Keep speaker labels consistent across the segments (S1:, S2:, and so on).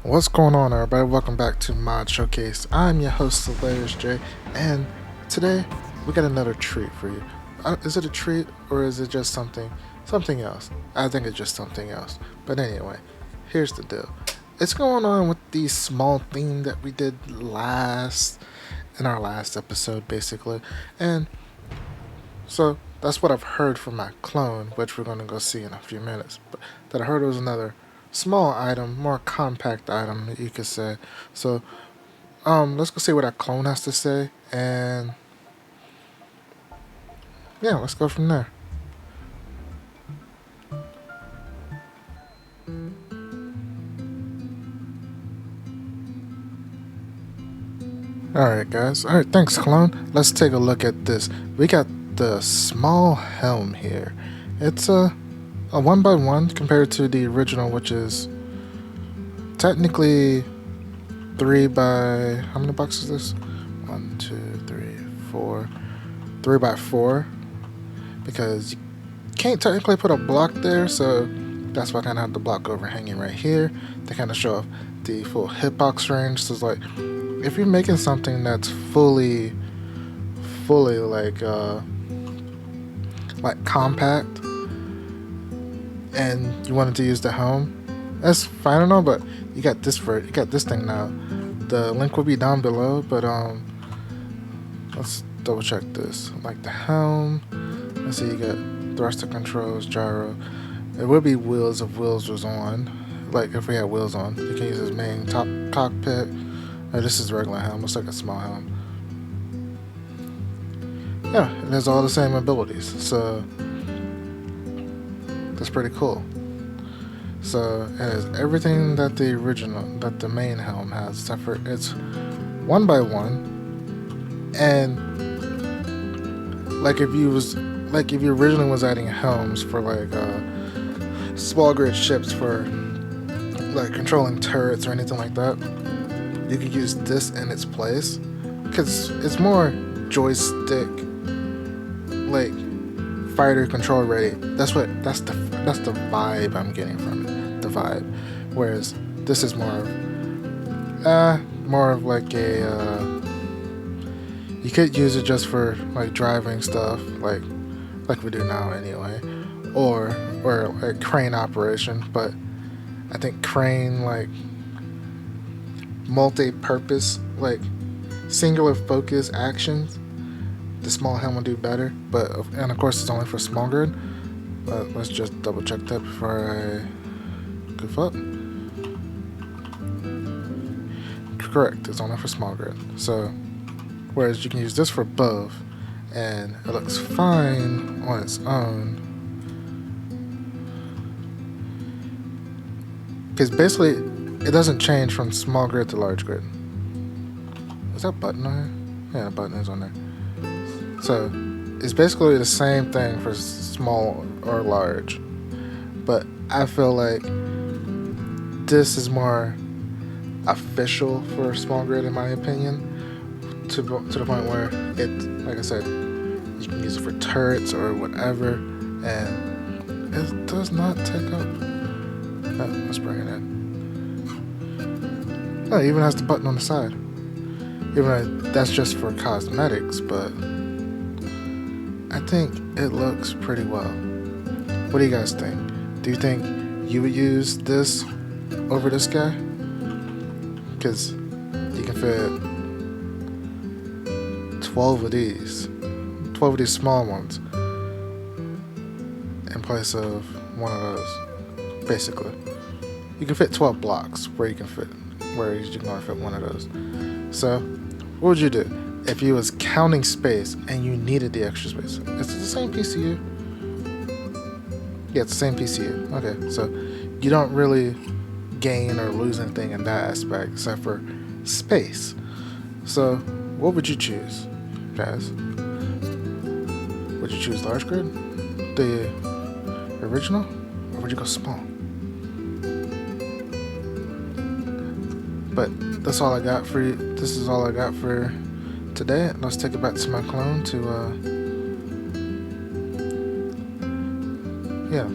S1: What's going on, everybody? Welcome back to Mod Showcase. I'm your host, Hilarious J, and today we got another treat for you. Is it a treat or is it just something else? I think it's just something else. But anyway, here's the deal. It's going on with the small theme that we did in our last episode, basically, and so that's what I've heard from my clone, which we're gonna go see in a few minutes. But that I heard was another small item, more compact item, you could say. So, let's go see what our clone has to say, and yeah, let's go from there. Alright, guys. Alright, thanks, clone. Let's take a look at this. We got the small helm here. It's a one by one compared to the original, which is technically three by how many boxes is this? One, two, three, four. Three by four. Because you can't technically put a block there, so that's why I kind of have the block overhanging right here to kind of show off the full hitbox range. So it's like, if you're making something that's fully like compact, and you wanted to use the helm, that's fine and all. But you got this thing now. The link will be down below, but let's double check this. Like the helm. Let's see, you got thruster controls, gyro. It would be wheels if wheels was on. Like if we had wheels on, you can use this main top cockpit. This is the regular helm. Looks like a small helm. Yeah, it has all the same abilities, so that's pretty cool. So it has everything that the main helm has, except for it's one by one, and if you originally was adding helms for small grid ships for like controlling turrets or anything like that, you could use this in its place because it's more joystick like fighter control ready. That's the vibe I'm getting from it. The vibe. Whereas this is more of like a you could use it just for like driving stuff like we do now anyway, or like crane operation. But I think crane like multi-purpose like singular focus actions, the small helm will do better. And of course it's only for small grid. But let's just double check that before I goof up. Correct, it's only for small grid. So whereas you can use this for both, and it looks fine on its own. Because basically, it doesn't change from small grid to large grid. Is that button on here? Yeah, the button is on there. So it's basically the same thing for small or large. But I feel like this is more official for small grid in my opinion. To the point where it, like I said, you can use it for turrets or whatever, and it does not take up. Let's bring it in. Oh, it even has the button on the side. Even though that's just for cosmetics, but I think it looks pretty well. What do you guys think? Do you think you would use this over this guy? Because you can fit 12 of these small ones in place of one of those. Basically, you can fit 12 blocks where you can only fit one of those. So what would you do if you was counting space and you needed the extra space? It's the same PCU. Yeah, it's the same PCU. Okay, so you don't really gain or lose anything in that aspect except for space. So what would you choose, guys? Would you choose large grid, the original, or would you go small? But that's all I got for you. This is all I got for today. Let's take it back to my clone to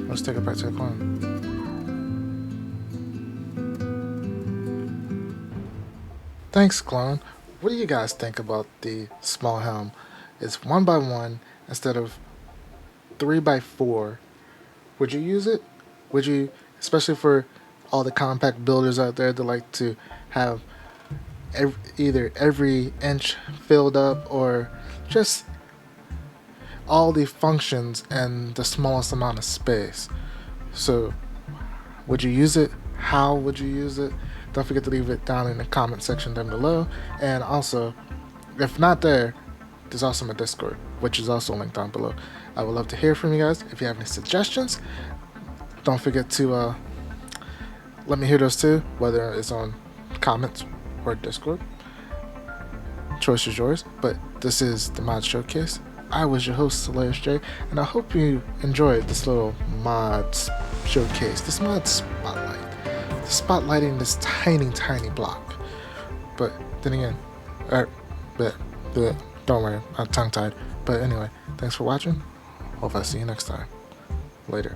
S1: let's take it back to the clone. Thanks, clone. What do you guys think about the small helm? It's 1x1 instead of 3x4. Would you use it? Would you, especially for all the compact builders out there that like to have either every inch filled up or just all the functions in the smallest amount of space? So, would you use it? How would you use it? Don't forget to leave it down in the comment section down below. And also, if not there, there's also my Discord, which is also linked down below. I would love to hear from you guys. If you have any suggestions, don't forget to let me hear those too, whether it's on comments or Discord. Choice is yours, but this is the Mod Showcase. I was your host, Hilarious J, and I hope you enjoyed this little mod showcase, this mod spotlighting this tiny block. But then again, don't worry, I'm tongue-tied. But anyway, thanks for watching. Hope I see you next time. Later.